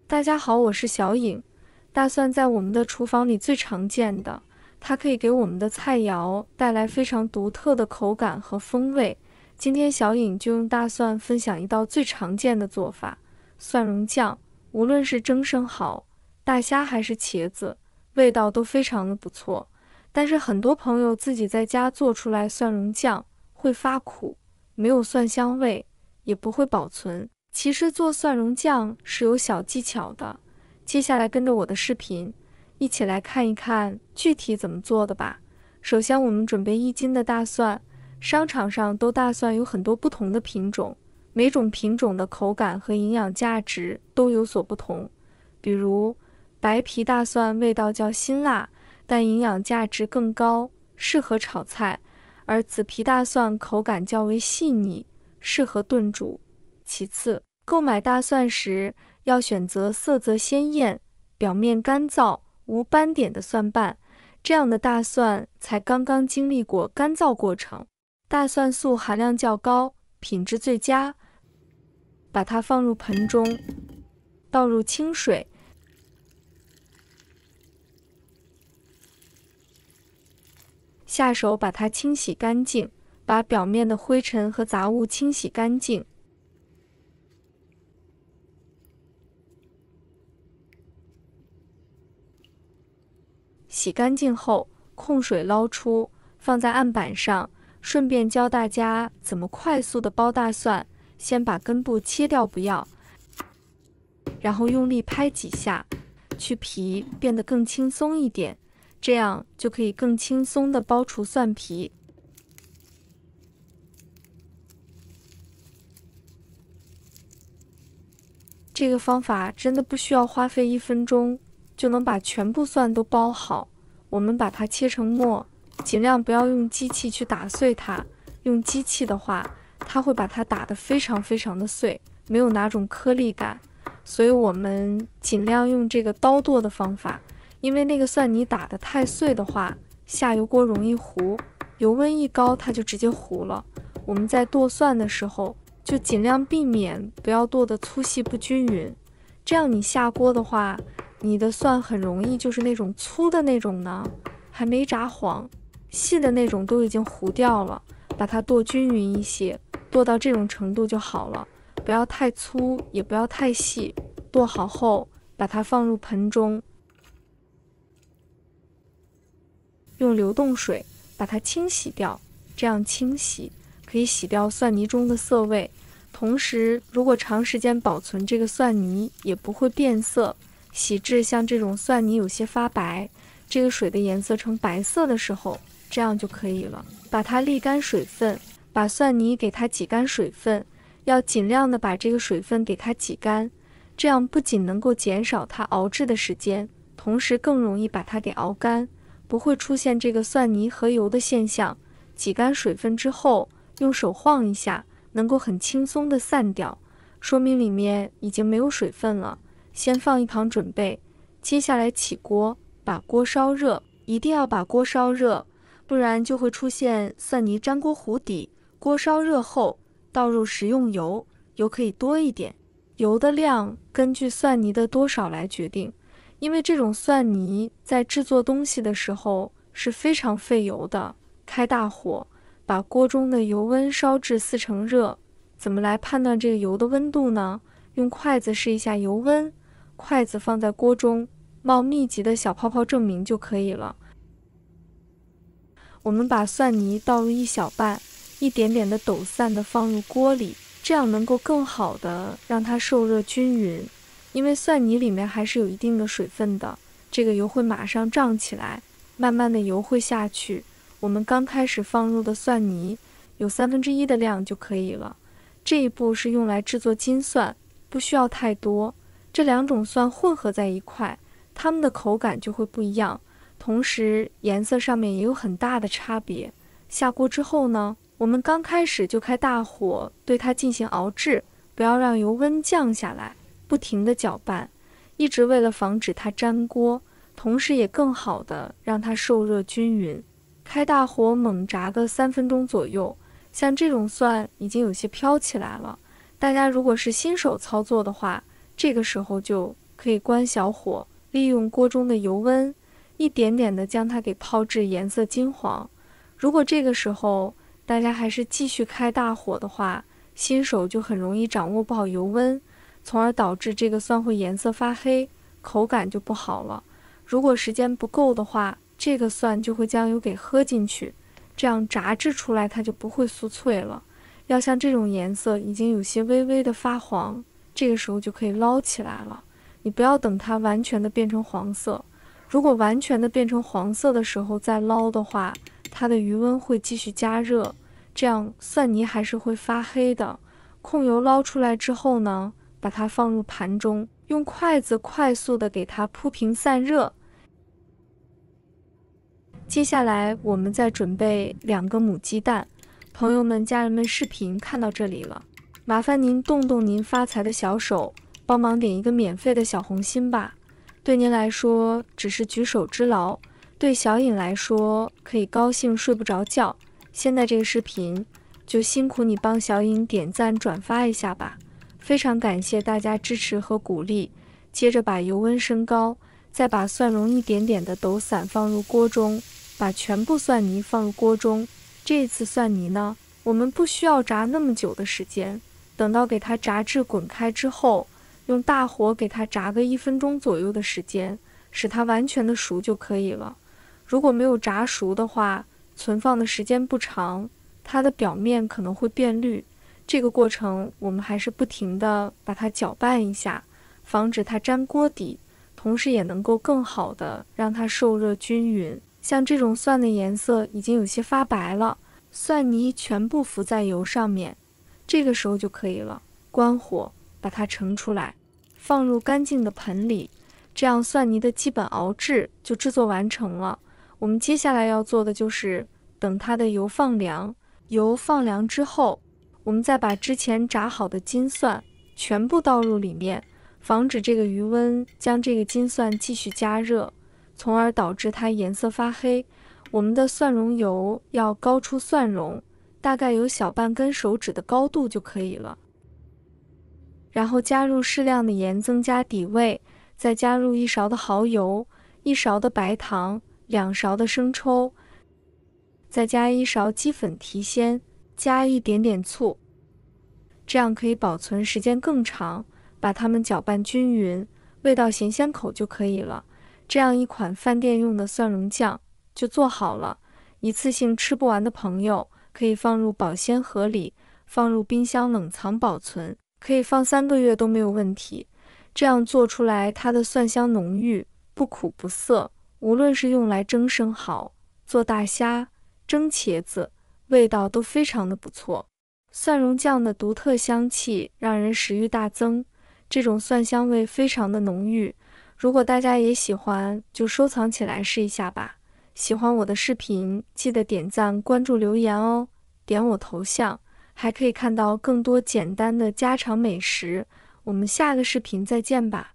大家好，我是小颖。大蒜在我们的厨房里最常见的，它可以给我们的菜肴带来非常独特的口感和风味。今天小颖就用大蒜分享一道最常见的做法——蒜蓉酱。无论是蒸生蚝、大虾还是茄子，味道都非常的不错。但是很多朋友自己在家做出来蒜蓉酱会发苦，没有蒜香味，也不会保存。其实做蒜蓉酱是有小技巧的，接下来跟着我的视频，一起来看一看具体怎么做的吧。首先我们准备1斤的大蒜，商场上豆大蒜有很多不同的品种，每种品种的口感和营养价值都有所不同。比如白皮大蒜味道较辛辣，但营养价值更高，适合炒菜，而紫皮大蒜口感较为细腻，适合炖煮。其次，购买大蒜时要选择色泽鲜艳、表面干燥、无斑点的蒜瓣，这样的大蒜才刚刚经历过干燥过程。大蒜素含量较高，品质最佳。把它放入盆中，倒入清水，下手把它清洗干净，把表面的灰尘和杂物清洗干净。洗干净后，控水捞出，放在案板上。顺便教大家怎么快速的剥大蒜，先把根部切掉不要，然后用力拍几下，去皮变得更轻松一点，这样就可以更轻松的剥除蒜皮。这个方法真的不需要花费1分钟，就能把全部蒜都剥好。我们把它切成末，尽量不要用机器去打碎它，用机器的话，它会把它打得非常的碎，没有哪种颗粒感。所以我们尽量用这个刀剁的方法，因为那个蒜泥打得太碎的话，下油锅容易糊，油温一高它就直接糊了。我们在剁蒜的时候，就尽量避免不要剁得粗细不均匀，这样你下锅的话，你的蒜很容易就是那种粗的那种呢，还没炸黄，细的那种都已经糊掉了。把它剁均匀一些，剁到这种程度就好了，不要太粗，也不要太细。剁好后，把它放入盆中，用流动水把它清洗掉。这样清洗可以洗掉蒜泥中的涩味，同时如果长时间保存这个蒜泥也不会变色，洗至像这种蒜泥有些发白，这个水的颜色呈白色的时候，这样就可以了。把它沥干水分，把蒜泥给它挤干水分，要尽量的把这个水分给它挤干，这样不仅能够减少它熬制的时间，同时更容易把它给熬干，不会出现这个蒜泥合油的现象。挤干水分之后，用手晃一下，能够很轻松的散掉，说明里面已经没有水分了。先放一旁准备，接下来起锅，把锅烧热，一定要把锅烧热，不然就会出现蒜泥粘锅糊底。锅烧热后，倒入食用油，油可以多一点，油的量根据蒜泥的多少来决定，因为这种蒜泥在制作东西的时候是非常费油的。开大火，把锅中的油温烧至4成热。怎么来判断这个油的温度呢？用筷子试一下油温，筷子放在锅中，冒密集的小泡泡证明就可以了。我们把蒜泥倒入1小半，一点点的抖散的放入锅里，这样能够更好的让它受热均匀。因为蒜泥里面还是有一定的水分的，这个油会马上胀起来，慢慢的油会下去。我们刚开始放入的蒜泥有1/3的量就可以了。这一步是用来制作金蒜，不需要太多。这2种蒜混合在一块，它们的口感就会不一样，同时颜色上面也有很大的差别。下锅之后呢，我们刚开始就开大火对它进行熬制，不要让油温降下来，不停地搅拌，一直为了防止它粘锅，同时也更好的让它受热均匀。开大火猛炸个3分钟左右，像这种蒜已经有些飘起来了。大家如果是新手操作的话，这个时候就可以关小火，利用锅中的油温，一点点的将它给泡至颜色金黄。如果这个时候大家还是继续开大火的话，新手就很容易掌握不好油温，从而导致这个蒜会颜色发黑，口感就不好了。如果时间不够的话，这个蒜就会将油给喝进去，这样炸制出来它就不会酥脆了。要像这种颜色已经有些微微的发黄，这个时候就可以捞起来了。你不要等它完全的变成黄色，如果完全的变成黄色的时候再捞的话，它的余温会继续加热，这样蒜泥还是会发黑的。控油捞出来之后呢，把它放入盘中，用筷子快速的给它铺平散热。接下来我们再准备2个母鸡蛋。朋友们、家人们，视频看到这里了，麻烦您动动您发财的小手，帮忙点一个免费的小红心吧。对您来说只是举手之劳，对小颖来说可以高兴睡不着觉。现在这个视频就辛苦你帮小颖点赞转发一下吧，非常感谢大家支持和鼓励。接着把油温升高，再把蒜蓉一点点的抖散放入锅中，把全部蒜泥放入锅中。这一次蒜泥呢，我们不需要炸那么久的时间，等到给它炸至滚开之后，用大火给它炸个1分钟左右的时间，使它完全的熟就可以了。如果没有炸熟的话，存放的时间不长，它的表面可能会变绿。这个过程我们还是不停的把它搅拌一下，防止它粘锅底，同时也能够更好的让它受热均匀。像这种蒜的颜色已经有些发白了，蒜泥全部浮在油上面，这个时候就可以了。关火，把它盛出来，放入干净的盆里，这样蒜泥的基本熬制就制作完成了。我们接下来要做的就是等它的油放凉，油放凉之后，我们再把之前炸好的金蒜全部倒入里面，防止这个余温将这个金蒜继续加热，从而导致它颜色发黑。我们的蒜蓉油要高出蒜蓉，大概有小半根手指的高度就可以了。然后加入适量的盐增加底味，再加入1勺的蚝油、1勺的白糖、2勺的生抽，再加1勺鸡粉提鲜，加一点点醋，这样可以保存时间更长，把它们搅拌均匀，味道咸鲜口就可以了。这样一款饭店用的蒜蓉酱就做好了。一次性吃不完的朋友可以放入保鲜盒里，放入冰箱冷藏保存，可以放3个月都没有问题。这样做出来它的蒜香浓郁，不苦不涩，无论是用来蒸生蚝、做大虾、蒸茄子，味道都非常的不错。蒜蓉酱的独特香气让人食欲大增，这种蒜香味非常的浓郁。如果大家也喜欢，就收藏起来试一下吧。喜欢我的视频，记得点赞、关注、留言哦。点我头像，还可以看到更多简单的家常美食。我们下个视频再见吧。